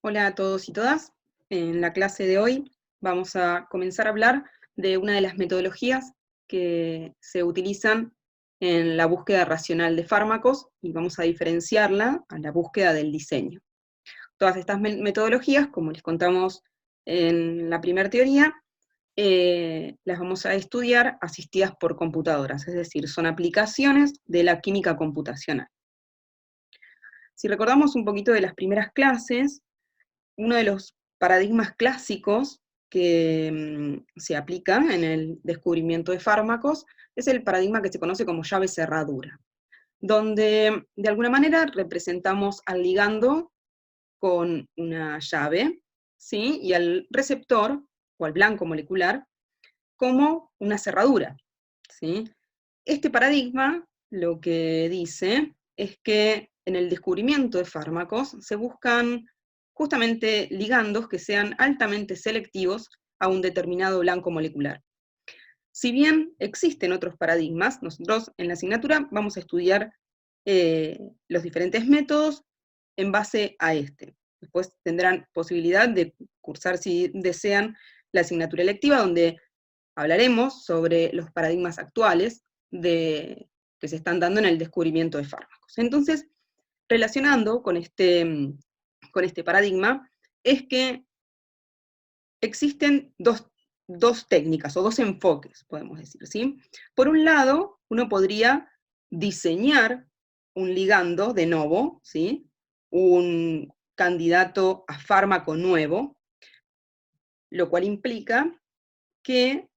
Hola a todos y todas. En la clase de hoy vamos a comenzar a hablar de una de las metodologías que se utilizan en la búsqueda racional de fármacos y vamos a diferenciarla a la búsqueda del diseño. Todas estas metodologías, como les contamos en la primera teoría, las vamos a estudiar asistidas por computadoras, es decir, son aplicaciones de la química computacional. Si recordamos un poquito de las primeras clases, uno de los paradigmas clásicos que se aplica en el descubrimiento de fármacos es el paradigma que se conoce como llave cerradura, donde de alguna manera representamos al ligando con una llave, ¿sí? Y al receptor, o al blanco molecular, como una cerradura, ¿sí? Este paradigma lo que dice es que en el descubrimiento de fármacos se buscan justamente ligandos que sean altamente selectivos a un determinado blanco molecular. Si bien existen otros paradigmas, nosotros en la asignatura vamos a estudiar los diferentes métodos en base a este. Después tendrán posibilidad de cursar, si desean, la asignatura electiva, donde hablaremos sobre los paradigmas actuales que se están dando en el descubrimiento de fármacos. Entonces, relacionando con este paradigma, es que existen dos técnicas o dos enfoques, podemos decir, ¿sí? Por un lado, uno podría diseñar un ligando de novo, ¿sí? Un candidato a fármaco nuevo, lo cual implica que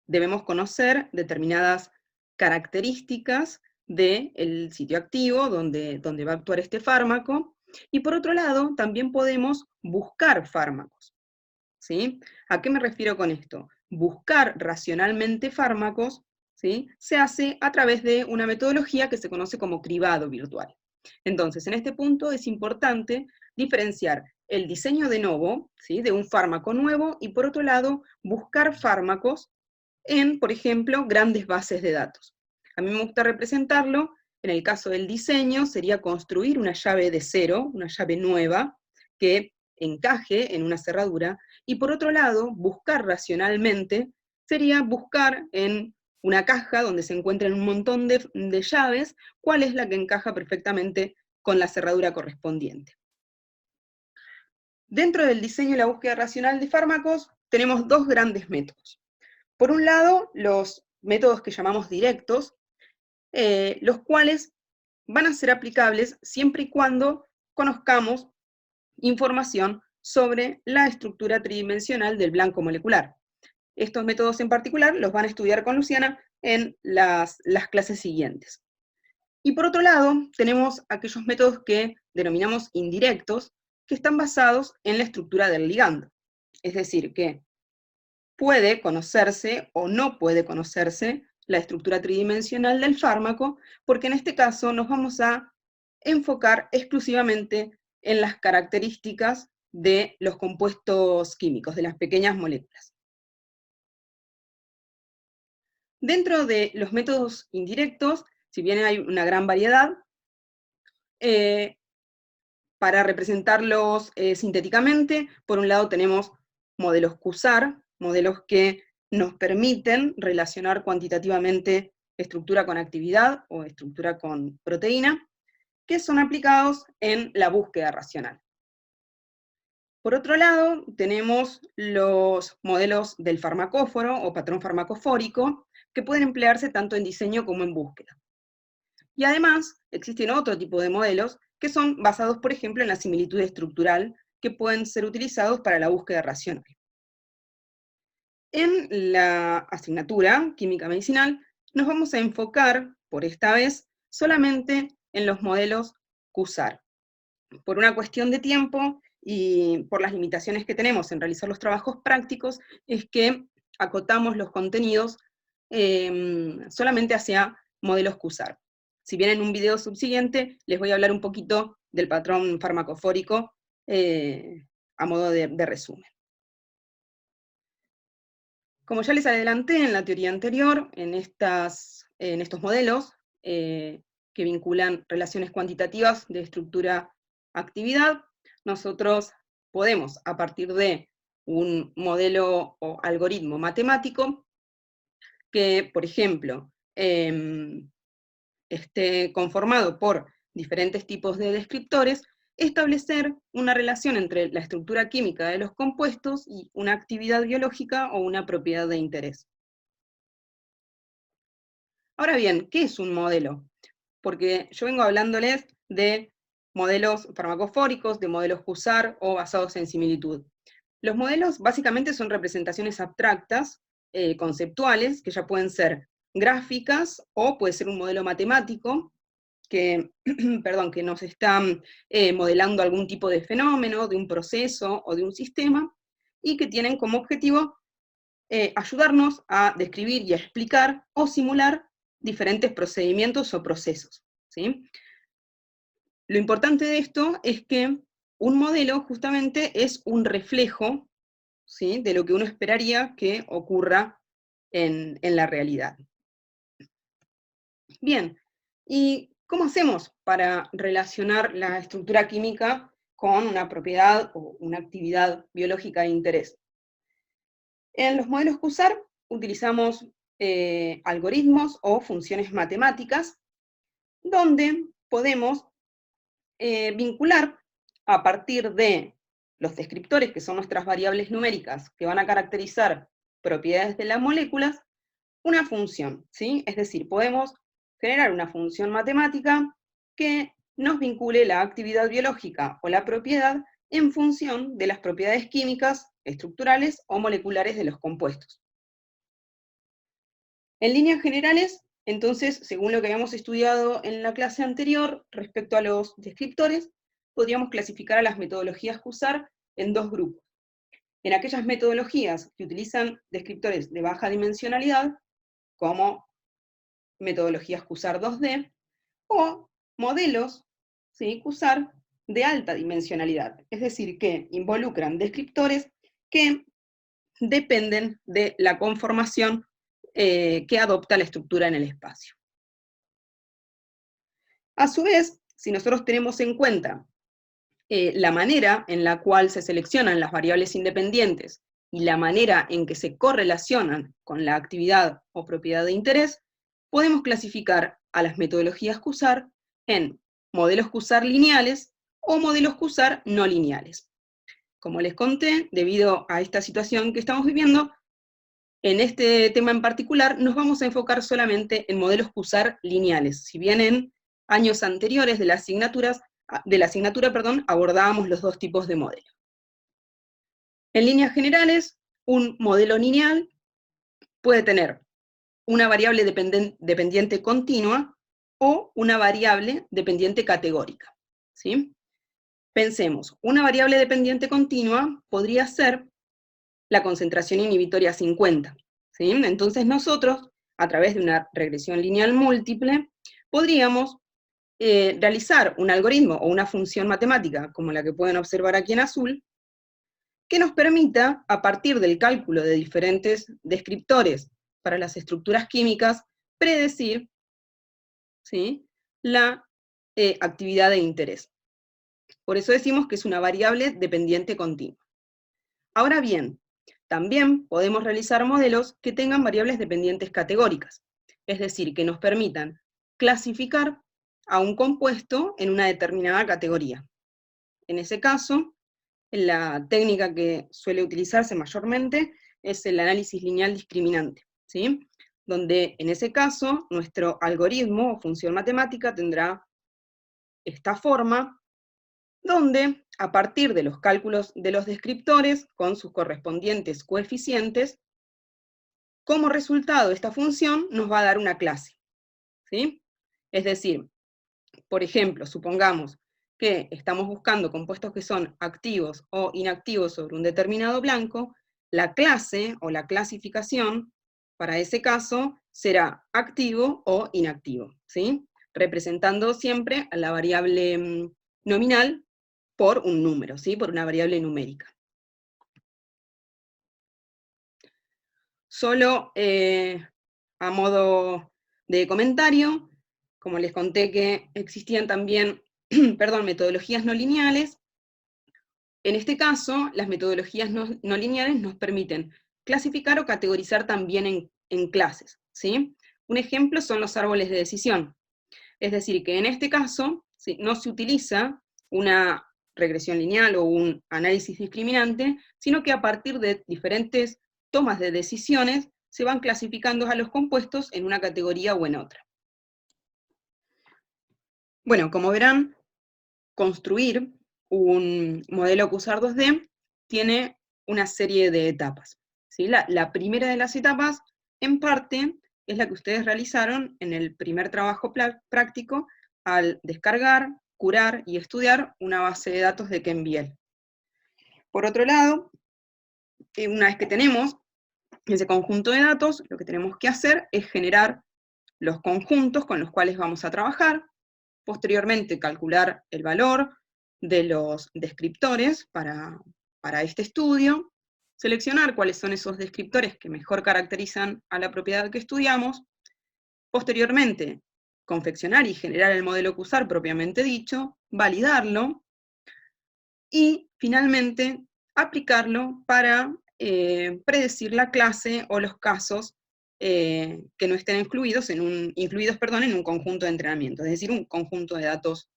debemos conocer determinadas características del sitio activo donde va a actuar este fármaco, y por otro lado, también podemos buscar fármacos, ¿sí? ¿A qué me refiero con esto? Buscar racionalmente fármacos, ¿sí? Se hace a través de una metodología que se conoce como cribado virtual. Entonces, en este punto es importante diferenciar el diseño de novo, ¿sí? De un fármaco nuevo, y por otro lado, buscar fármacos en, por ejemplo, grandes bases de datos. A mí me gusta representarlo, en el caso del diseño, sería construir una llave de cero, una llave nueva, que encaje en una cerradura, y por otro lado, buscar racionalmente sería buscar en una caja donde se encuentran un montón de llaves, cuál es la que encaja perfectamente con la cerradura correspondiente. Dentro del diseño y la búsqueda racional de fármacos, tenemos dos grandes métodos. Por un lado, los métodos que llamamos directos, los cuales van a ser aplicables siempre y cuando conozcamos información sobre la estructura tridimensional del blanco molecular. Estos métodos en particular los van a estudiar con Luciana en las clases siguientes. Y por otro lado, tenemos aquellos métodos que denominamos indirectos, que están basados en la estructura del ligando. Es decir, que puede conocerse o no puede conocerse la estructura tridimensional del fármaco, porque en este caso nos vamos a enfocar exclusivamente en las características de los compuestos químicos, de las pequeñas moléculas. Dentro de los métodos indirectos, si bien hay una gran variedad, para representarlos sintéticamente, por un lado tenemos modelos QSAR, modelos que nos permiten relacionar cuantitativamente estructura con actividad o estructura con proteína, que son aplicados en la búsqueda racional. Por otro lado, tenemos los modelos del farmacóforo o patrón farmacofórico, que pueden emplearse tanto en diseño como en búsqueda. Y además, existen otro tipo de modelos que son basados, por ejemplo, en la similitud estructural, que pueden ser utilizados para la búsqueda racional. En la asignatura Química Medicinal nos vamos a enfocar, por esta vez, solamente en los modelos QSAR. Por una cuestión de tiempo y por las limitaciones que tenemos en realizar los trabajos prácticos, es que acotamos los contenidos solamente hacia modelos QSAR. Si bien en un video subsiguiente les voy a hablar un poquito del patrón farmacofórico a modo de resumen. Como ya les adelanté en la teoría anterior, en estos modelos que vinculan relaciones cuantitativas de estructura-actividad, nosotros podemos, a partir de un modelo o algoritmo matemático, que, por ejemplo, esté conformado por diferentes tipos de descriptores, establecer una relación entre la estructura química de los compuestos y una actividad biológica o una propiedad de interés. Ahora bien, ¿qué es un modelo? Porque yo vengo hablándoles de modelos farmacofóricos, de modelos QSAR o basados en similitud. Los modelos básicamente son representaciones abstractas, conceptuales, que ya pueden ser gráficas o puede ser un modelo matemático que, perdón, que nos está modelando algún tipo de fenómeno, de un proceso o de un sistema, y que tienen como objetivo ayudarnos a describir y a explicar o simular diferentes procedimientos o procesos, ¿sí? Lo importante de esto es que un modelo justamente es un reflejo, ¿sí?, de lo que uno esperaría que ocurra en la realidad. Bien, ¿y cómo hacemos para relacionar la estructura química con una propiedad o una actividad biológica de interés? En los modelos QSAR utilizamos algoritmos o funciones matemáticas donde podemos vincular a partir de los descriptores, que son nuestras variables numéricas, que van a caracterizar propiedades de las moléculas, una función, ¿sí? Es decir, podemos generar una función matemática que nos vincule la actividad biológica o la propiedad en función de las propiedades químicas, estructurales o moleculares de los compuestos. En líneas generales, entonces, según lo que habíamos estudiado en la clase anterior respecto a los descriptores, podríamos clasificar a las metodologías QSAR en dos grupos. En aquellas metodologías que utilizan descriptores de baja dimensionalidad, como metodologías QSAR 2D, o modelos, ¿sí?, QSAR de alta dimensionalidad, es decir, que involucran descriptores que dependen de la conformación que adopta la estructura en el espacio. A su vez, si nosotros tenemos en cuenta la manera en la cual se seleccionan las variables independientes y la manera en que se correlacionan con la actividad o propiedad de interés, podemos clasificar a las metodologías QSAR en modelos QSAR lineales o modelos QSAR no lineales. Como les conté, debido a esta situación que estamos viviendo, en este tema en particular nos vamos a enfocar solamente en modelos QSAR lineales, si bien en años anteriores de la asignatura, abordábamos los dos tipos de modelos. En líneas generales, un modelo lineal puede tener una variable dependiente continua o una variable dependiente categórica, ¿sí? Pensemos, una variable dependiente continua podría ser la concentración inhibitoria 50, ¿sí? Entonces nosotros, a través de una regresión lineal múltiple, podríamos realizar un algoritmo o una función matemática, como la que pueden observar aquí en azul, que nos permita, a partir del cálculo de diferentes descriptores para las estructuras químicas, predecir, ¿sí?, la actividad de interés. Por eso decimos que es una variable dependiente continua. Ahora bien, también podemos realizar modelos que tengan variables dependientes categóricas, es decir, que nos permitan clasificar a un compuesto en una determinada categoría. En ese caso, la técnica que suele utilizarse mayormente es el análisis lineal discriminante, ¿sí?, donde en ese caso nuestro algoritmo o función matemática tendrá esta forma, donde a partir de los cálculos de los descriptores con sus correspondientes coeficientes, como resultado de esta función nos va a dar una clase, ¿sí? Es decir, por ejemplo, supongamos que estamos buscando compuestos que son activos o inactivos sobre un determinado blanco, la clase o la clasificación para ese caso será activo o inactivo, ¿sí?, representando siempre a la variable nominal por un número, ¿sí?, por una variable numérica. Solo a modo de comentario, como les conté que existían también, perdón, metodologías no lineales, En este caso, las metodologías no lineales nos permiten clasificar o categorizar también en clases, ¿sí? Un ejemplo son los árboles de decisión. Es decir, que en este caso ¿sí? No se utiliza una regresión lineal o un análisis discriminante, sino que a partir de diferentes tomas de decisiones se van clasificando a los compuestos en una categoría o en otra. Bueno, como verán, construir un modelo QSAR 2D tiene una serie de etapas. ¿Sí? La primera de las etapas, en parte, es la que ustedes realizaron en el primer trabajo práctico al descargar, curar y estudiar una base de datos de Kenviel. Por otro lado, una vez que tenemos ese conjunto de datos, lo que tenemos que hacer es generar los conjuntos con los cuales vamos a trabajar, posteriormente calcular el valor de los descriptores para este estudio, seleccionar cuáles son esos descriptores que mejor caracterizan a la propiedad que estudiamos, posteriormente confeccionar y generar el modelo QSAR propiamente dicho, validarlo, y finalmente aplicarlo para predecir la clase o los casos que no estén incluidos en un conjunto de entrenamiento, es decir, un conjunto de datos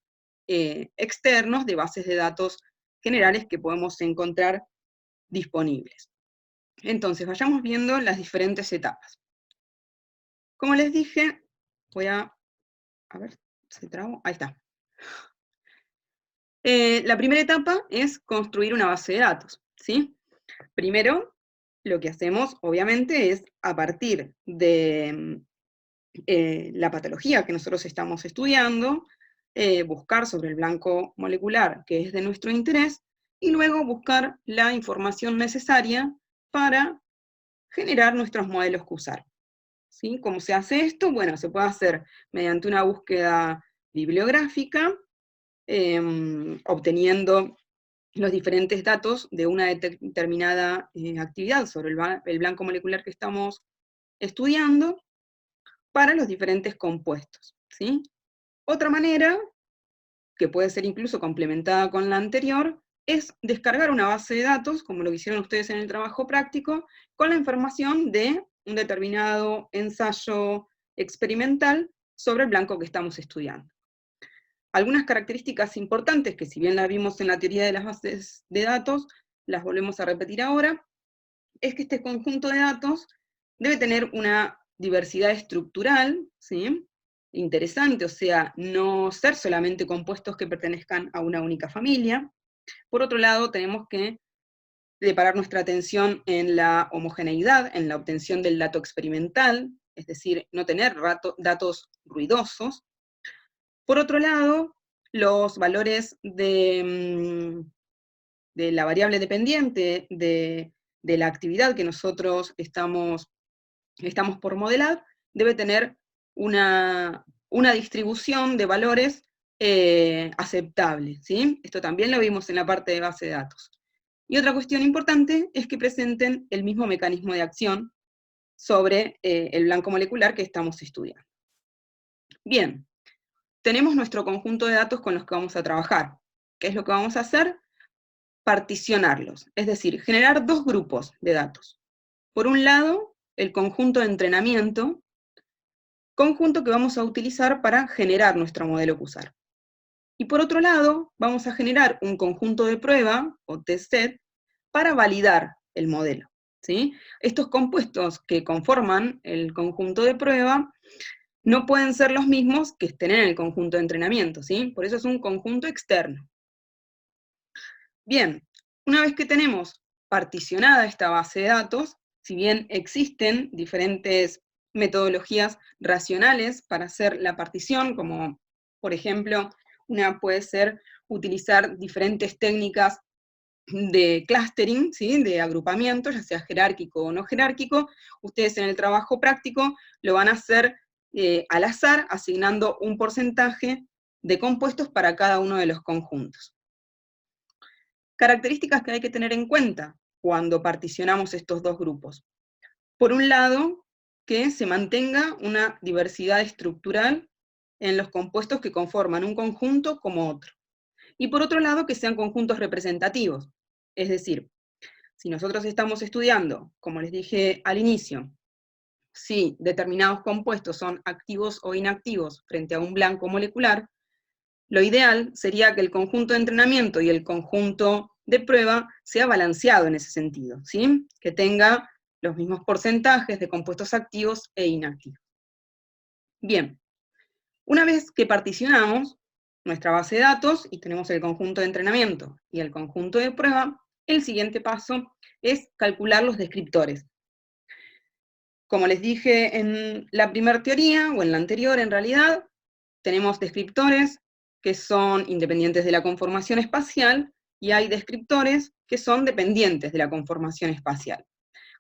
externos de bases de datos generales que podemos encontrar disponibles. Entonces, vayamos viendo las diferentes etapas. Como les dije, voy a ver, ¿se trabó? Ahí está. La primera etapa es construir una base de datos, ¿sí? Primero, lo que hacemos, obviamente, es a partir de la patología que nosotros estamos estudiando, buscar sobre el blanco molecular que es de nuestro interés, y luego buscar la información necesaria para generar nuestros modelos QSAR. ¿Sí? ¿Cómo se hace esto? Bueno, se puede hacer mediante una búsqueda bibliográfica, obteniendo los diferentes datos de una determinada actividad sobre el blanco molecular que estamos estudiando para los diferentes compuestos, ¿sí? Otra manera, que puede ser incluso complementada con la anterior, es descargar una base de datos, como lo que hicieron ustedes en el trabajo práctico, con la información de un determinado ensayo experimental sobre el blanco que estamos estudiando. Algunas características importantes, que si bien las vimos en la teoría de las bases de datos, las volvemos a repetir ahora, es que este conjunto de datos debe tener una diversidad estructural, ¿sí? Interesante, o sea, no ser solamente compuestos que pertenezcan a una única familia. Por otro lado, tenemos que parar nuestra atención en la homogeneidad, en la obtención del dato experimental, es decir, no tener datos ruidosos. Por otro lado, los valores de la variable dependiente de la actividad que nosotros estamos por modelar, debe tener una distribución de valores aceptable, ¿sí? Esto también lo vimos en la parte de base de datos. Y otra cuestión importante es que presenten el mismo mecanismo de acción sobre el blanco molecular que estamos estudiando. Bien, tenemos nuestro conjunto de datos con los que vamos a trabajar. ¿Qué es lo que vamos a hacer? Particionarlos, es decir, generar dos grupos de datos. Por un lado, el conjunto de entrenamiento, conjunto que vamos a utilizar para generar nuestro modelo QSAR. Y por otro lado, vamos a generar un conjunto de prueba, o test set, para validar el modelo, ¿sí? Estos compuestos que conforman el conjunto de prueba no pueden ser los mismos que estén en el conjunto de entrenamiento, ¿sí? Por eso es un conjunto externo. Bien, una vez que tenemos particionada esta base de datos, si bien existen diferentes metodologías racionales para hacer la partición, como por ejemplo, una puede ser utilizar diferentes técnicas de clustering, ¿sí? De agrupamiento, ya sea jerárquico o no jerárquico. Ustedes en el trabajo práctico lo van a hacer al azar, asignando un porcentaje de compuestos para cada uno de los conjuntos. Características que hay que tener en cuenta cuando particionamos estos dos grupos. Por un lado, que se mantenga una diversidad estructural en los compuestos que conforman un conjunto como otro. Y por otro lado, que sean conjuntos representativos, Es decir, si nosotros estamos estudiando, como les dije al inicio, si determinados compuestos son activos o inactivos frente a un blanco molecular, lo ideal sería que el conjunto de entrenamiento y el conjunto de prueba sea balanceado en ese sentido, ¿sí? Que tenga los mismos porcentajes de compuestos activos e inactivos. Bien, una vez que particionamos nuestra base de datos y tenemos el conjunto de entrenamiento y el conjunto de prueba, el siguiente paso es calcular los descriptores. Como les dije en la primera teoría, o en la anterior en realidad, tenemos descriptores que son independientes de la conformación espacial, y hay descriptores que son dependientes de la conformación espacial.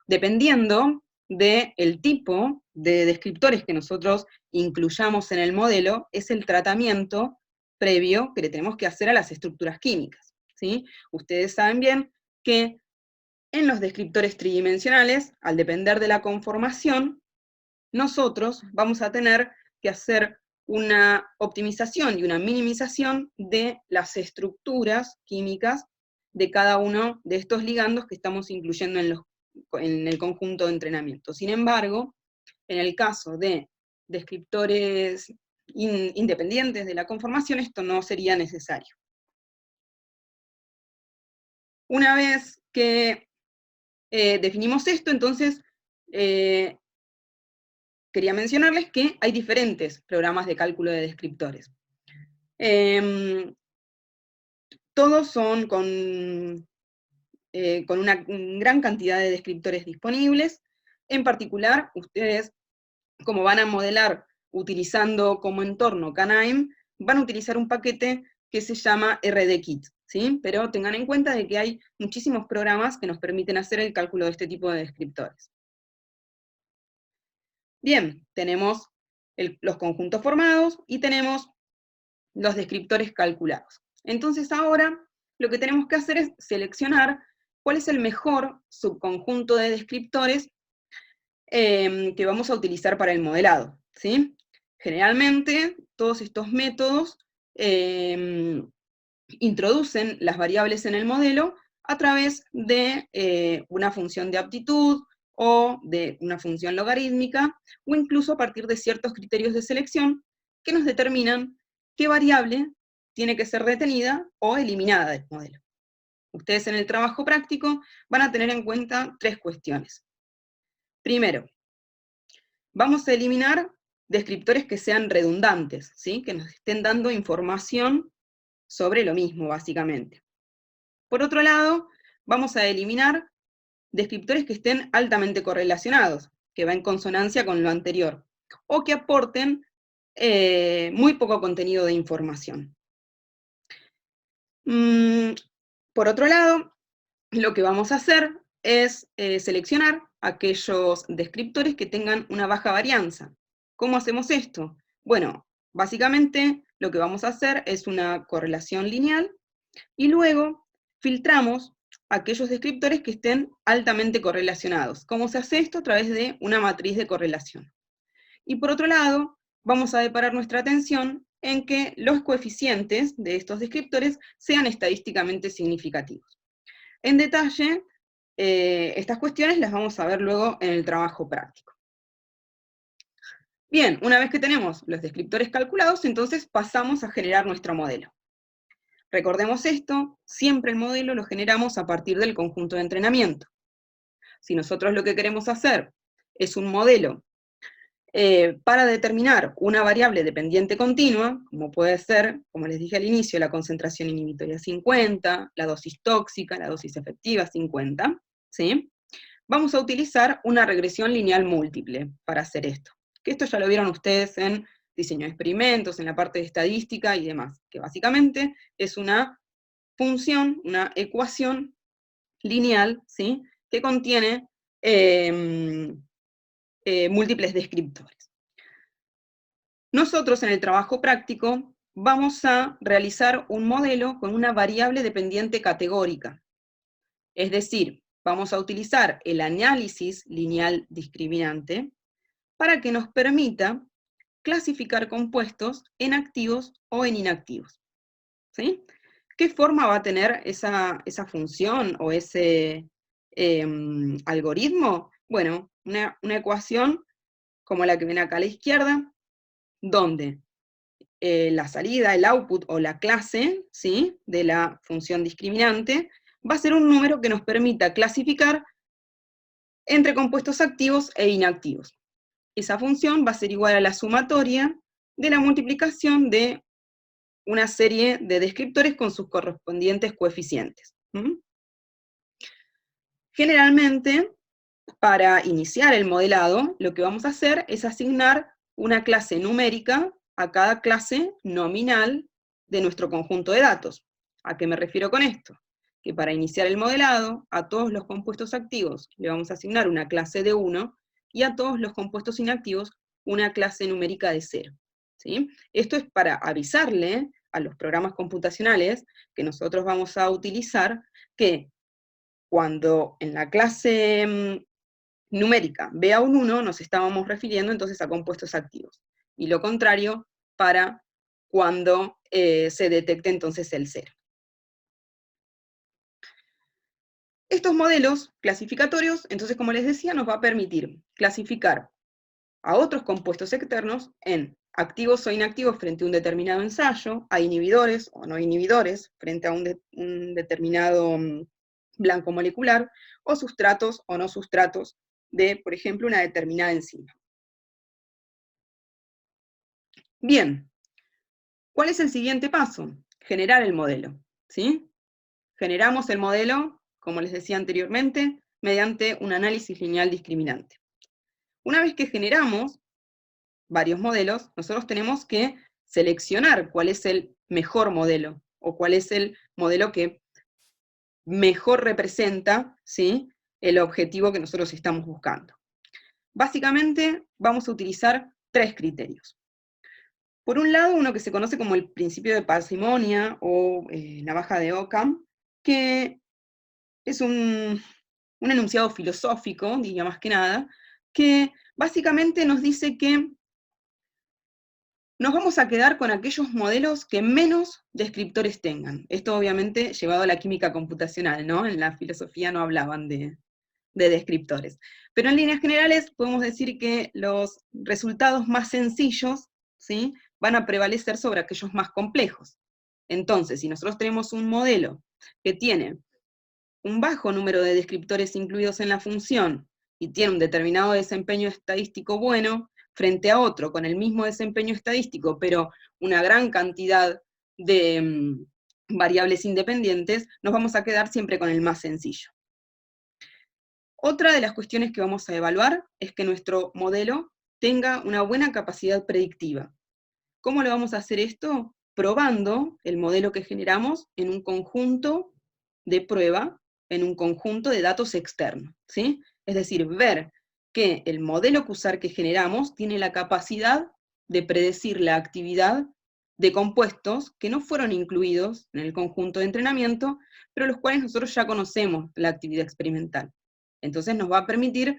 Dependiendo del tipo de descriptores que nosotros incluyamos en el modelo, es el tratamiento previo que le tenemos que hacer a las estructuras químicas, ¿sí? Ustedes saben bien que en los descriptores tridimensionales, al depender de la conformación, nosotros vamos a tener que hacer una optimización y una minimización de las estructuras químicas de cada uno de estos ligandos que estamos incluyendo en el conjunto de entrenamiento. Sin embargo, en el caso de descriptores independientes de la conformación, esto no sería necesario. Una vez que definimos esto, entonces quería mencionarles que hay diferentes programas de cálculo de descriptores. Todos son con una gran cantidad de descriptores disponibles. En particular, ustedes, como van a modelar utilizando como entorno Canaim, van a utilizar un paquete que se llama RDKit, ¿sí? Pero tengan en cuenta de que hay muchísimos programas que nos permiten hacer el cálculo de este tipo de descriptores. Bien, tenemos los conjuntos formados y tenemos los descriptores calculados. Entonces ahora lo que tenemos que hacer es seleccionar cuál es el mejor subconjunto de descriptores que vamos a utilizar para el modelado, ¿sí? Generalmente todos estos métodos introducen las variables en el modelo a través de una función de aptitud, o de una función logarítmica, o incluso a partir de ciertos criterios de selección que nos determinan qué variable tiene que ser retenida o eliminada del modelo. Ustedes en el trabajo práctico van a tener en cuenta tres cuestiones. Primero, vamos a eliminar descriptores que sean redundantes, ¿sí? Que nos estén dando información sobre lo mismo, básicamente. Por otro lado, vamos a eliminar descriptores que estén altamente correlacionados, que va en consonancia con lo anterior, o que aporten muy poco contenido de información. Por otro lado, lo que vamos a hacer es seleccionar aquellos descriptores que tengan una baja varianza. ¿Cómo hacemos esto? Bueno, básicamente lo que vamos a hacer es una correlación lineal, y luego filtramos aquellos descriptores que estén altamente correlacionados. ¿Cómo se hace esto? A través de una matriz de correlación. Y por otro lado, vamos a deparar nuestra atención en que los coeficientes de estos descriptores sean estadísticamente significativos. En detalle, estas cuestiones las vamos a ver luego en el trabajo práctico. Bien, una vez que tenemos los descriptores calculados, entonces pasamos a generar nuestro modelo. Recordemos esto, siempre el modelo lo generamos a partir del conjunto de entrenamiento. Si nosotros lo que queremos hacer es un modelo para determinar una variable dependiente continua, como puede ser, como les dije al inicio, la concentración inhibitoria 50, la dosis tóxica, la dosis efectiva 50, ¿sí? Vamos a utilizar una regresión lineal múltiple para hacer esto. Que esto ya lo vieron ustedes en diseño de experimentos, en la parte de estadística y demás, que básicamente es una función, una ecuación lineal, ¿sí? Que contiene múltiples descriptores. Nosotros en el trabajo práctico vamos a realizar un modelo con una variable dependiente categórica. Es decir, vamos a utilizar el análisis lineal discriminante para que nos permita clasificar compuestos en activos o en inactivos. ¿Sí? ¿Qué forma va a tener esa función o ese algoritmo? Bueno, una ecuación como la que ven acá a la izquierda, donde la salida, el output o la clase, ¿sí?, de la función discriminante va a ser un número que nos permita clasificar entre compuestos activos e inactivos. Esa función va a ser igual a la sumatoria de la multiplicación de una serie de descriptores con sus correspondientes coeficientes. Generalmente, para iniciar el modelado, lo que vamos a hacer es asignar una clase numérica a cada clase nominal de nuestro conjunto de datos. ¿A qué me refiero con esto? Que para iniciar el modelado, a todos los compuestos activos le vamos a asignar una clase de 1, y a todos los compuestos inactivos una clase numérica de 0. ¿Sí? Esto es para avisarle a los programas computacionales que nosotros vamos a utilizar que cuando en la clase numérica vea un 1, nos estábamos refiriendo entonces a compuestos activos. Y lo contrario para cuando se detecte entonces el 0. Estos modelos clasificatorios, entonces, como les decía, nos va a permitir clasificar a otros compuestos externos en activos o inactivos frente a un determinado ensayo, a inhibidores o no inhibidores frente a un determinado blanco molecular, o sustratos o no sustratos de, por ejemplo, una determinada enzima. Bien, ¿cuál es el siguiente paso? Generar el modelo, ¿sí? Generamos el modelo, como les decía anteriormente, mediante un análisis lineal discriminante. Una vez que generamos varios modelos, nosotros tenemos que seleccionar cuál es el mejor modelo, o cuál es el modelo que mejor representa, ¿sí?, el objetivo que nosotros estamos buscando. Básicamente, vamos a utilizar 3 criterios. Por un lado, uno que se conoce como el principio de parsimonia, o navaja de Occam, que es un enunciado filosófico, diría más que nada, que básicamente nos dice que nos vamos a quedar con aquellos modelos que menos descriptores tengan. Esto obviamente llevado a la química computacional, ¿no? En la filosofía no hablaban de descriptores. Pero en líneas generales podemos decir que los resultados más sencillos, ¿sí?, van a prevalecer sobre aquellos más complejos. Entonces, si nosotros tenemos un modelo que tiene un bajo número de descriptores incluidos en la función y tiene un determinado desempeño estadístico bueno, frente a otro con el mismo desempeño estadístico, pero una gran cantidad de variables independientes, nos vamos a quedar siempre con el más sencillo. Otra de las cuestiones que vamos a evaluar es que nuestro modelo tenga una buena capacidad predictiva. ¿Cómo lo vamos a hacer esto? Probando el modelo que generamos en un conjunto de prueba, en un conjunto de datos externos, ¿sí? Es decir, ver que el modelo QSAR que generamos tiene la capacidad de predecir la actividad de compuestos que no fueron incluidos en el conjunto de entrenamiento, pero los cuales nosotros ya conocemos la actividad experimental. Entonces nos va a permitir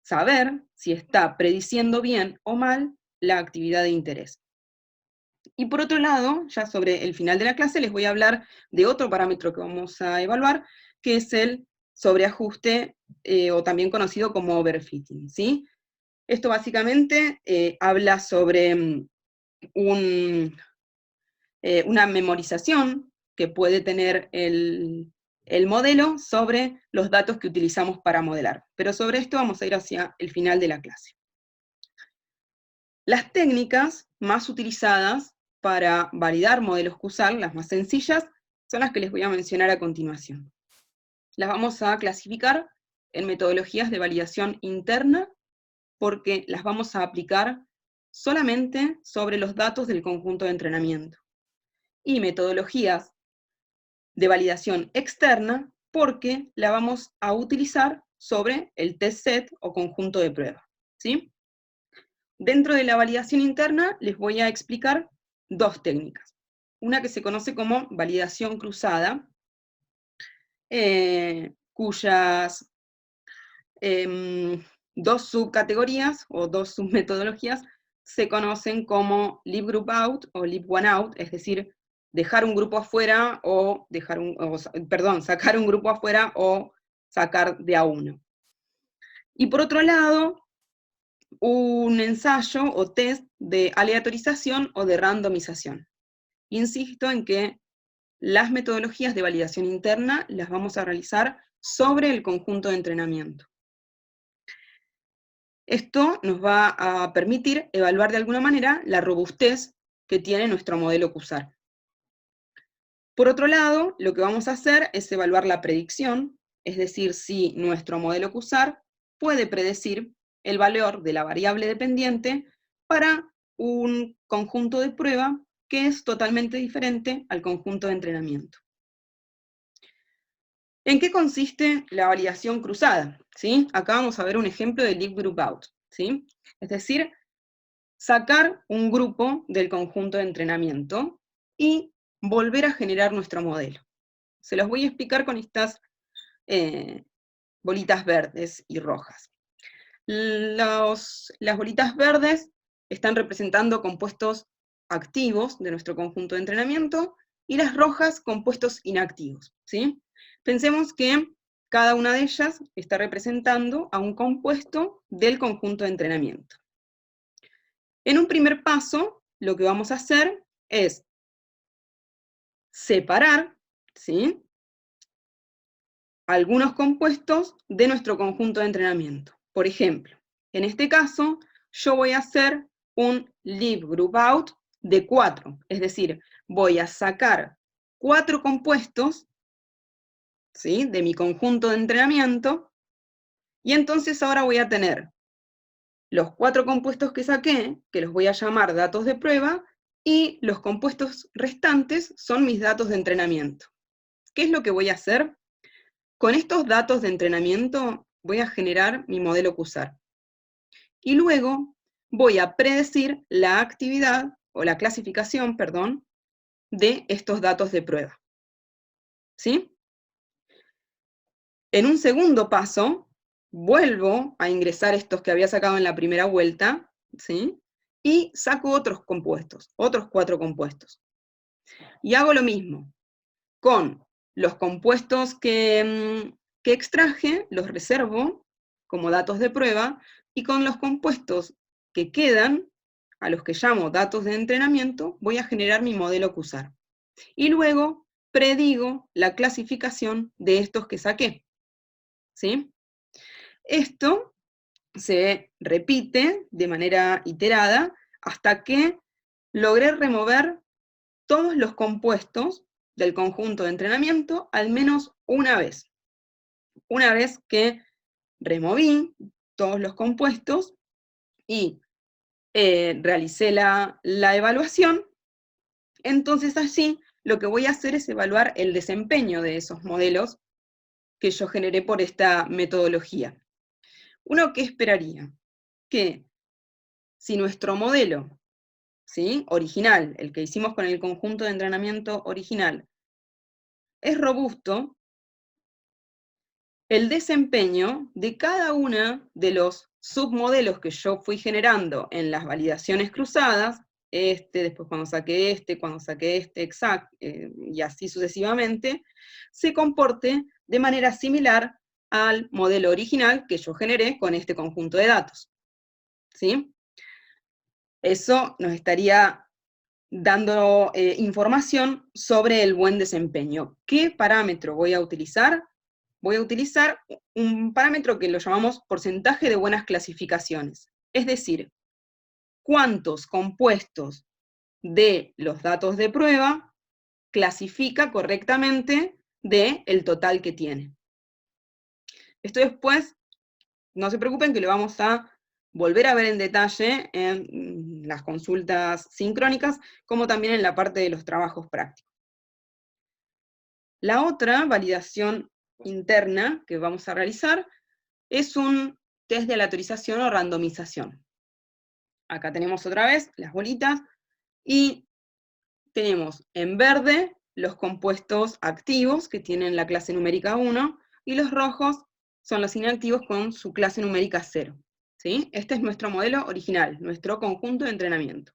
saber si está prediciendo bien o mal la actividad de interés. Y por otro lado, ya sobre el final de la clase, les voy a hablar de otro parámetro que vamos a evaluar, que es el sobreajuste, o también conocido como overfitting, ¿sí? Esto básicamente habla sobre una memorización que puede tener el modelo sobre los datos que utilizamos para modelar. Pero sobre esto vamos a ir hacia el final de la clase. Las técnicas más utilizadas para validar modelos QSAR, las más sencillas, son las que les voy a mencionar a continuación. Las vamos a clasificar en metodologías de validación interna, porque las vamos a aplicar solamente sobre los datos del conjunto de entrenamiento. Y metodologías de validación externa, porque la vamos a utilizar sobre el test set o conjunto de prueba, ¿sí? Dentro de la validación interna les voy a explicar 2 técnicas. Una que se conoce como validación cruzada, cuyas 2 subcategorías o 2 submetodologías se conocen como leave group out o leave one out, es decir, dejar un grupo afuera o, sacar un grupo afuera o sacar de a uno. Y por otro lado, un ensayo o test de aleatorización o de randomización. Insisto en que las metodologías de validación interna las vamos a realizar sobre el conjunto de entrenamiento. Esto nos va a permitir evaluar de alguna manera la robustez que tiene nuestro modelo QSAR. Por otro lado, lo que vamos a hacer es evaluar la predicción, es decir, si nuestro modelo QSAR puede predecir el valor de la variable dependiente para un conjunto de prueba que es totalmente diferente al conjunto de entrenamiento. ¿En qué consiste la validación cruzada? ¿Sí? Acá vamos a ver un ejemplo de Leave Group Out, ¿sí? Es decir, sacar un grupo del conjunto de entrenamiento y volver a generar nuestro modelo. Se los voy a explicar con estas bolitas verdes y rojas. Las bolitas verdes están representando compuestos activos de nuestro conjunto de entrenamiento, y las rojas compuestos inactivos, ¿sí? Pensemos que cada una de ellas está representando a un compuesto del conjunto de entrenamiento. En un primer paso, lo que vamos a hacer es separar, ¿sí?, algunos compuestos de nuestro conjunto de entrenamiento. Por ejemplo, en este caso, yo voy a hacer un leave group out de 4, es decir, voy a sacar 4 compuestos, ¿sí?, de mi conjunto de entrenamiento, y entonces ahora voy a tener los 4 compuestos que saqué, que los voy a llamar datos de prueba, y los compuestos restantes son mis datos de entrenamiento. ¿Qué es lo que voy a hacer? Con estos datos de entrenamiento voy a generar mi modelo QSAR. Y luego voy a predecir la actividad, o la clasificación, perdón, de estos datos de prueba. ¿Sí? En un segundo paso, vuelvo a ingresar estos que había sacado en la primera vuelta, ¿sí?, y saco otros compuestos, otros 4 compuestos. Y hago lo mismo con los compuestos que extraje, los reservo como datos de prueba, y con los compuestos que quedan, a los que llamo datos de entrenamiento, voy a generar mi modelo QSAR. Y luego predigo la clasificación de estos que saqué, ¿sí? Esto se repite de manera iterada hasta que logré remover todos los compuestos del conjunto de entrenamiento al menos una vez. Una vez que removí todos los compuestos y realicé la evaluación, entonces allí lo que voy a hacer es evaluar el desempeño de esos modelos que yo generé por esta metodología. ¿Uno qué esperaría? Que si nuestro modelo, ¿sí?, original, el que hicimos con el conjunto de entrenamiento original, es robusto, el desempeño de cada uno de los submodelos que yo fui generando en las validaciones cruzadas, después cuando saqué este, exacto, y así sucesivamente, se comporte de manera similar al modelo original que yo generé con este conjunto de datos. ¿Sí? Eso nos estaría dando información sobre el buen desempeño. ¿Qué parámetro voy a utilizar? Voy a utilizar un parámetro que lo llamamos porcentaje de buenas clasificaciones. Es decir, cuántos compuestos de los datos de prueba clasifica correctamente del total que tiene. Esto después, no se preocupen que lo vamos a volver a ver en detalle en las consultas sincrónicas, como también en la parte de los trabajos prácticos. La otra validación interna que vamos a realizar es un test de aleatorización o randomización. Acá tenemos otra vez las bolitas, y tenemos en verde los compuestos activos que tienen la clase numérica 1, y los rojos son los inactivos con su clase numérica 0. ¿Sí? Este es nuestro modelo original, nuestro conjunto de entrenamiento.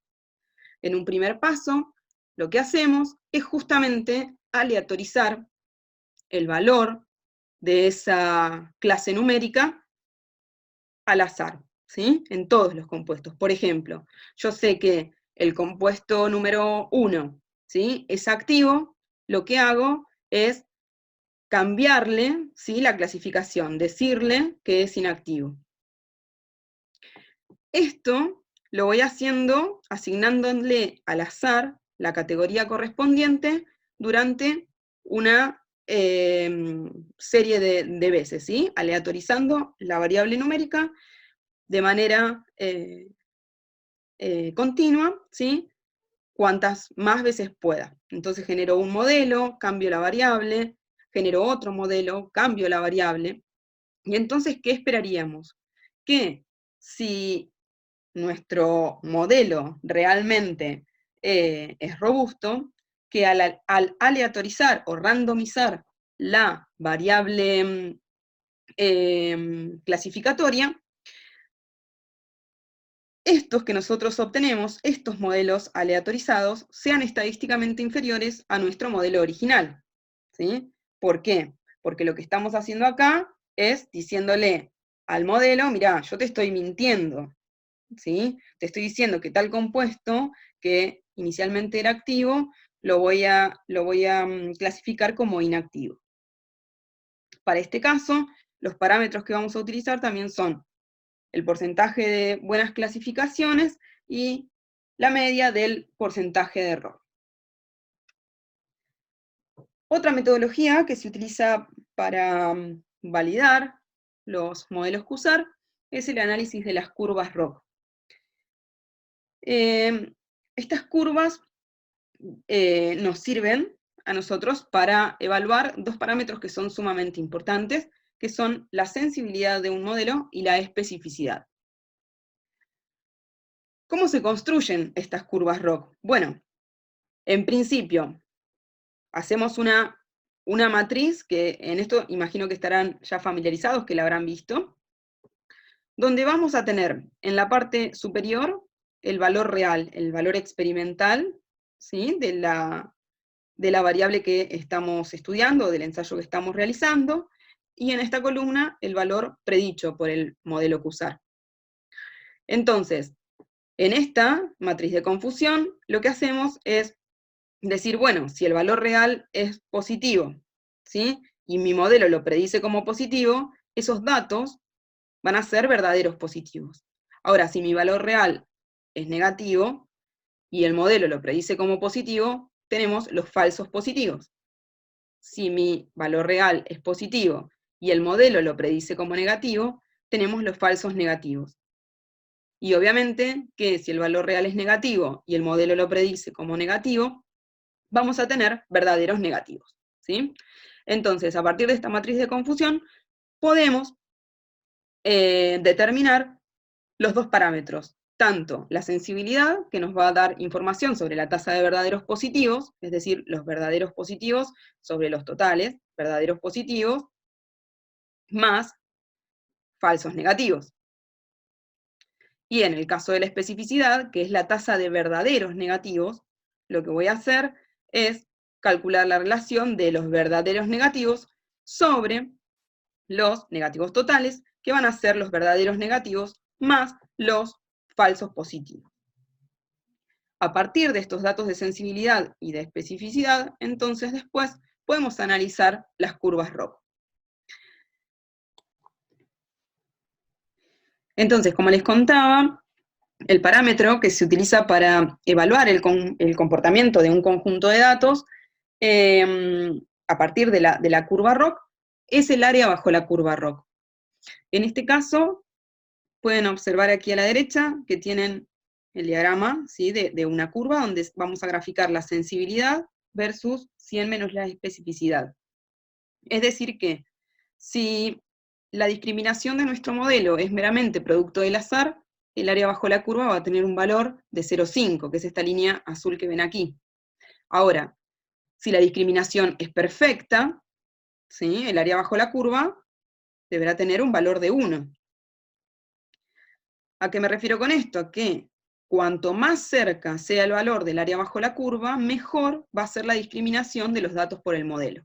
En un primer paso, lo que hacemos es justamente aleatorizar el valor de esa clase numérica al azar, ¿sí? En todos los compuestos. Por ejemplo, yo sé que el compuesto número 1, ¿sí?, es activo, lo que hago es cambiarle, ¿sí?, la clasificación, decirle que es inactivo. Esto lo voy haciendo asignándole al azar la categoría correspondiente durante una serie de veces, ¿sí?, aleatorizando la variable numérica de manera continua, ¿sí?, cuantas más veces pueda. Entonces genero un modelo, cambio la variable, genero otro modelo, cambio la variable, y entonces, ¿qué esperaríamos? Que si nuestro modelo realmente es robusto, que al aleatorizar o randomizar la variable clasificatoria, estos que nosotros obtenemos, estos modelos aleatorizados, sean estadísticamente inferiores a nuestro modelo original, ¿sí? ¿Por qué? Porque lo que estamos haciendo acá es diciéndole al modelo, mirá, yo te estoy mintiendo, ¿sí? Te estoy diciendo que tal compuesto, que inicialmente era activo, lo voy a clasificar como inactivo. Para este caso, los parámetros que vamos a utilizar también son el porcentaje de buenas clasificaciones y la media del porcentaje de error. Otra metodología que se utiliza para validar los modelos que usar es el análisis de las curvas ROC. Estas curvas nos sirven a nosotros para evaluar dos parámetros que son sumamente importantes, que son la sensibilidad de un modelo y la especificidad. ¿Cómo se construyen estas curvas ROC? Bueno, en principio, hacemos una matriz, que en esto imagino que estarán ya familiarizados, que la habrán visto, donde vamos a tener en la parte superior el valor real, el valor experimental, ¿sí?, de la variable que estamos estudiando, del ensayo que estamos realizando, y en esta columna el valor predicho por el modelo que usar. Entonces, en esta matriz de confusión, lo que hacemos es decir, bueno, si el valor real es positivo, ¿sí?, y mi modelo lo predice como positivo, esos datos van a ser verdaderos positivos. Ahora, si mi valor real es negativo, y el modelo lo predice como positivo, tenemos los falsos positivos. Si mi valor real es positivo, y el modelo lo predice como negativo, tenemos los falsos negativos. Y obviamente que si el valor real es negativo, y el modelo lo predice como negativo, vamos a tener verdaderos negativos, ¿sí? Entonces, a partir de esta matriz de confusión, podemos determinar los dos parámetros, tanto la sensibilidad, que nos va a dar información sobre la tasa de verdaderos positivos, es decir, los verdaderos positivos sobre los totales, verdaderos positivos, más falsos negativos. Y en el caso de la especificidad, que es la tasa de verdaderos negativos, lo que voy a hacer es calcular la relación de los verdaderos negativos sobre los negativos totales, que van a ser los verdaderos negativos más los falsos positivos. A partir de estos datos de sensibilidad y de especificidad, entonces después podemos analizar las curvas ROC. Entonces, como les contaba, el parámetro que se utiliza para evaluar el comportamiento de un conjunto de datos a partir de la curva ROC es el área bajo la curva ROC. En este caso, pueden observar aquí a la derecha que tienen el diagrama, ¿sí?, de una curva donde vamos a graficar la sensibilidad versus 100 menos la especificidad. Es decir que, si la discriminación de nuestro modelo es meramente producto del azar, el área bajo la curva va a tener un valor de 0,5, que es esta línea azul que ven aquí. Ahora, si la discriminación es perfecta, ¿sí?, el área bajo la curva deberá tener un valor de 1. ¿A qué me refiero con esto? Que cuanto más cerca sea el valor del área bajo la curva, mejor va a ser la discriminación de los datos por el modelo.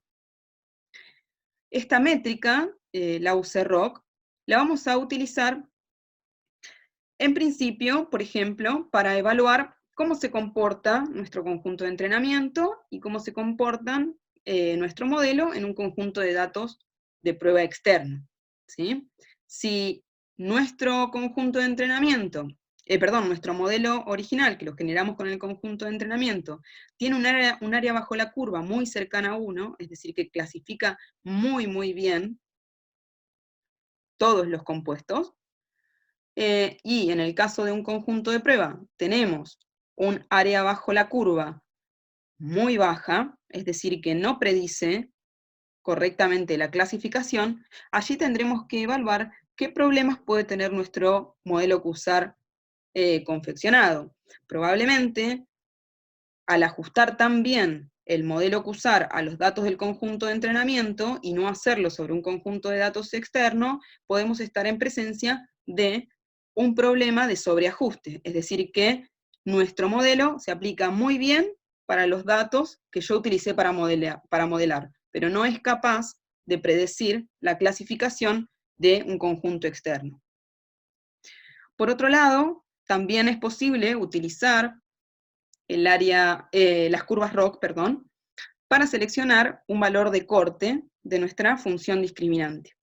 Esta métrica, la UCROC, la vamos a utilizar en principio, por ejemplo, para evaluar cómo se comporta nuestro conjunto de entrenamiento y cómo se comportan nuestro modelo en un conjunto de datos de prueba externo, ¿sí? Si nuestro conjunto de entrenamiento, nuestro modelo original, que lo generamos con el conjunto de entrenamiento, tiene un área bajo la curva muy cercana a 1, es decir, que clasifica muy, muy bien todos los compuestos, y en el caso de un conjunto de prueba, tenemos un área bajo la curva muy baja, es decir, que no predice correctamente la clasificación, allí tendremos que evaluar qué problemas puede tener nuestro modelo QSAR confeccionado. Probablemente, al ajustar también el modelo QSAR a los datos del conjunto de entrenamiento y no hacerlo sobre un conjunto de datos externo, podemos estar en presencia de un problema de sobreajuste, es decir, que nuestro modelo se aplica muy bien para los datos que yo utilicé para modelar, pero no es capaz de predecir la clasificación de un conjunto externo. Por otro lado, también es posible utilizar las curvas ROC, para seleccionar un valor de corte de nuestra función discriminante.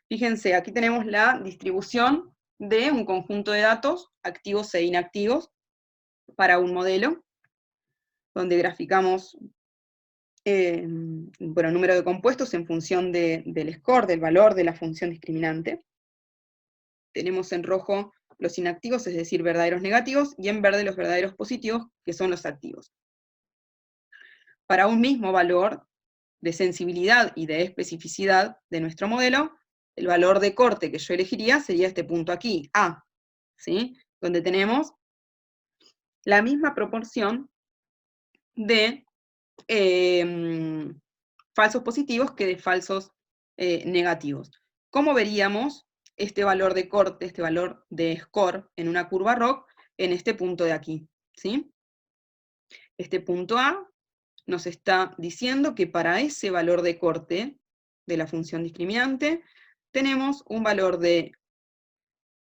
Fíjense, aquí tenemos la distribución de un conjunto de datos, activos e inactivos, para un modelo, donde graficamos el número de compuestos en función del score, del valor de la función discriminante. Tenemos en rojo los inactivos, es decir, verdaderos negativos, y en verde los verdaderos positivos, que son los activos. Para un mismo valor de sensibilidad y de especificidad de nuestro modelo, el valor de corte que yo elegiría sería este punto aquí, A, ¿sí? Donde tenemos la misma proporción de falsos positivos que de falsos negativos. ¿Cómo veríamos este valor de corte, este valor de score en una curva ROC en este punto de aquí? ¿Sí? Este punto A nos está diciendo que para ese valor de corte de la función discriminante tenemos un valor de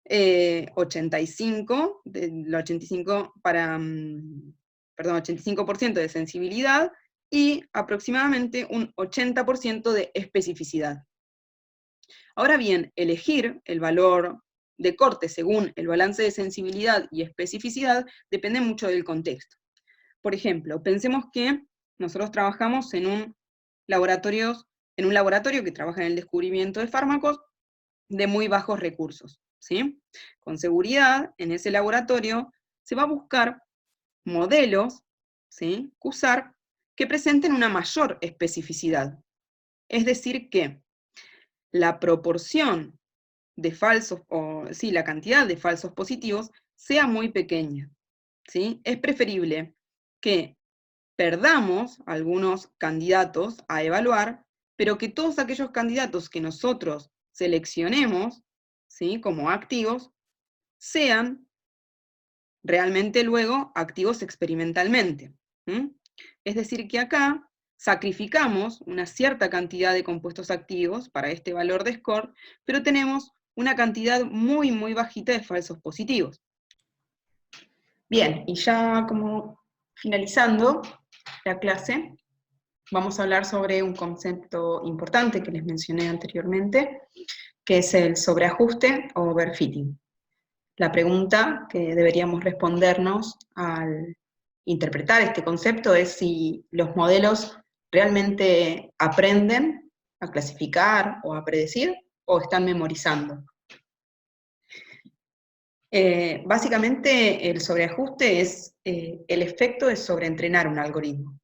85, del 85 para, 85% de sensibilidad y aproximadamente un 80% de especificidad. Ahora bien, elegir el valor de corte según el balance de sensibilidad y especificidad depende mucho del contexto. Por ejemplo, pensemos que nosotros trabajamos en un laboratorio que trabaja en el descubrimiento de fármacos de muy bajos recursos, ¿sí? Con seguridad, en ese laboratorio se va a buscar modelos, ¿sí? QSAR, que presenten una mayor especificidad. Es decir que la proporción de falsos, la cantidad de falsos positivos sea muy pequeña, ¿sí? Es preferible que perdamos algunos candidatos a evaluar, pero que todos aquellos candidatos que nosotros seleccionemos, ¿sí? Como activos, sean realmente luego activos experimentalmente. Es decir, que acá sacrificamos una cierta cantidad de compuestos activos para este valor de score, pero tenemos una cantidad muy, muy bajita de falsos positivos. Bien, y ya como finalizando la clase, vamos a hablar sobre un concepto importante que les mencioné anteriormente, que es el sobreajuste o overfitting. La pregunta que deberíamos respondernos al interpretar este concepto es si los modelos realmente aprenden a clasificar o a predecir o están memorizando. Básicamente el sobreajuste es el efecto de sobreentrenar un algoritmo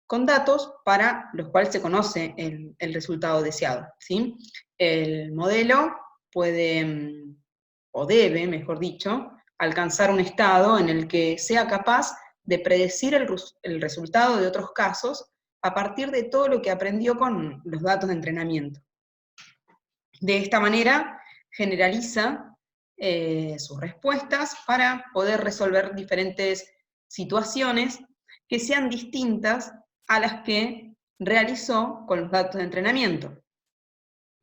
con datos para los cuales se conoce el resultado deseado, ¿sí? El modelo puede, o debe, mejor dicho, alcanzar un estado en el que sea capaz de predecir el resultado de otros casos a partir de todo lo que aprendió con los datos de entrenamiento. De esta manera, generaliza sus respuestas para poder resolver diferentes situaciones que sean distintas a las que realizó con los datos de entrenamiento.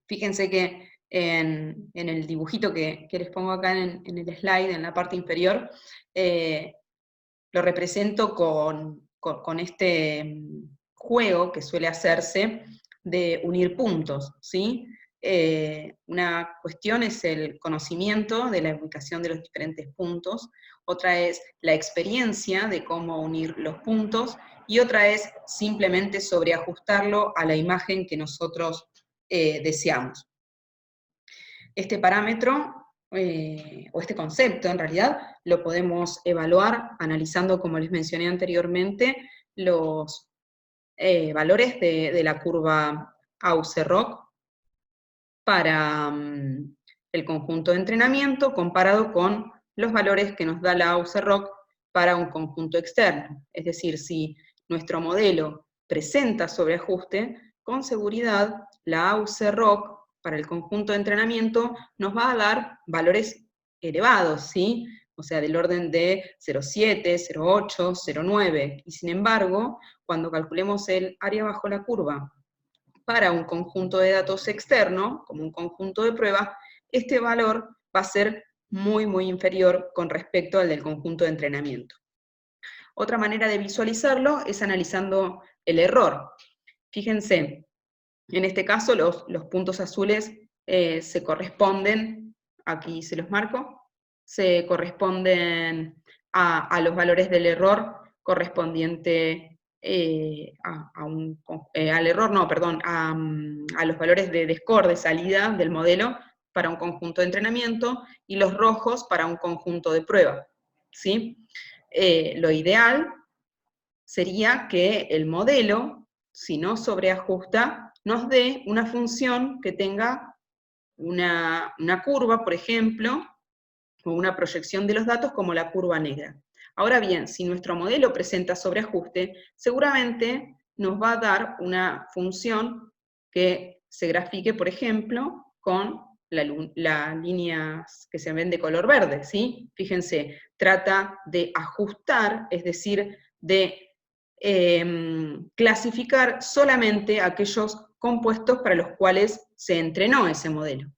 Fíjense que en el dibujito que les pongo acá en el slide, en la parte inferior, lo represento con este juego que suele hacerse de unir puntos, ¿sí? Una cuestión es el conocimiento de la ubicación de los diferentes puntos, otra es la experiencia de cómo unir los puntos, y otra es simplemente sobreajustarlo a la imagen que nosotros deseamos. Este parámetro, o este concepto en realidad, lo podemos evaluar analizando, como les mencioné anteriormente, los valores de la curva Auser-Rock para el conjunto de entrenamiento comparado con los valores que nos da la Auser-Rock para un conjunto externo. Es decir, si nuestro modelo presenta sobreajuste, con seguridad la Auser-Rock para el conjunto de entrenamiento nos va a dar valores elevados, ¿sí? O sea, del orden de 0,7, 0,8, 0,9. Y sin embargo, cuando calculemos el área bajo la curva para un conjunto de datos externo, como un conjunto de prueba, este valor va a ser muy, muy inferior con respecto al del conjunto de entrenamiento. Otra manera de visualizarlo es analizando el error. Fíjense, en este caso los puntos azules se corresponden, aquí se los marco, se corresponden a los valores del error correspondiente al error, no, perdón, a los valores de score, de salida del modelo para un conjunto de entrenamiento, y los rojos para un conjunto de prueba, ¿sí? Lo ideal sería que el modelo, si no sobreajusta, nos dé una función que tenga una curva, por ejemplo, o una proyección de los datos como la curva negra. Ahora bien, si nuestro modelo presenta sobreajuste, seguramente nos va a dar una función que se grafique, por ejemplo, con las líneas que se ven de color verde, ¿sí? Fíjense, trata de ajustar, es decir, de clasificar solamente aquellos compuestos para los cuales se entrenó ese modelo.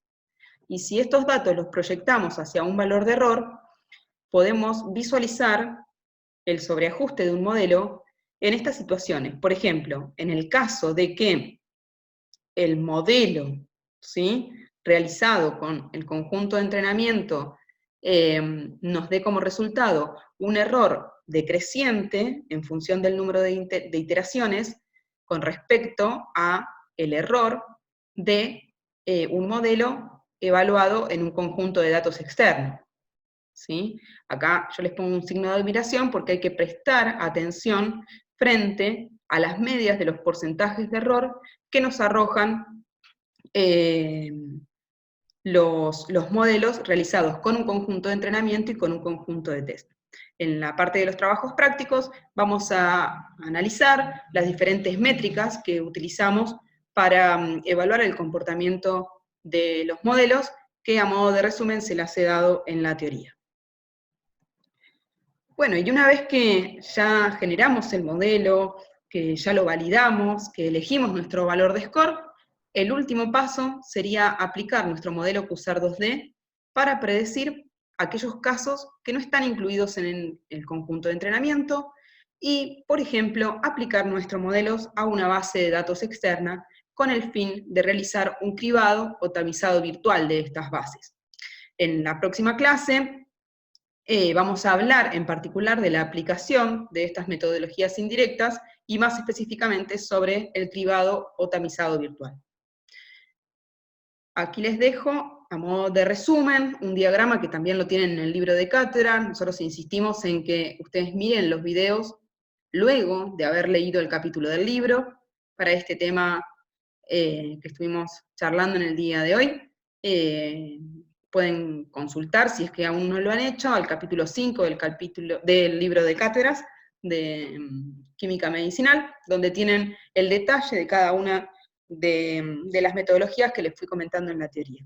Y si estos datos los proyectamos hacia un valor de error, podemos visualizar el sobreajuste de un modelo en estas situaciones. Por ejemplo, en el caso de que el modelo, ¿sí?, realizado con el conjunto de entrenamiento nos dé como resultado un error decreciente en función del número de iteraciones con respecto a el error de un modelo evaluado en un conjunto de datos externos, ¿sí? Acá yo les pongo un signo de admiración porque hay que prestar atención frente a las medias de los porcentajes de error que nos arrojan los modelos realizados con un conjunto de entrenamiento y con un conjunto de test. En la parte de los trabajos prácticos vamos a analizar las diferentes métricas que utilizamos para evaluar el comportamiento de los modelos, que a modo de resumen se las he dado en la teoría. Bueno, y una vez que ya generamos el modelo, que ya lo validamos, que elegimos nuestro valor de score, el último paso sería aplicar nuestro modelo QSAR 2D para predecir aquellos casos que no están incluidos en el conjunto de entrenamiento y, por ejemplo, aplicar nuestros modelos a una base de datos externa con el fin de realizar un cribado o tamizado virtual de estas bases. En la próxima clase vamos a hablar en particular de la aplicación de estas metodologías indirectas y más específicamente sobre el cribado o tamizado virtual. Aquí les dejo, a modo de resumen, un diagrama que también lo tienen en el libro de cátedra. Nosotros insistimos en que ustedes miren los videos luego de haber leído el capítulo del libro, para este tema que estuvimos charlando en el día de hoy. Pueden consultar, si es que aún no lo han hecho, al capítulo 5 del libro de cátedras de Química Medicinal, donde tienen el detalle de cada una de las metodologías que les fui comentando en la teoría.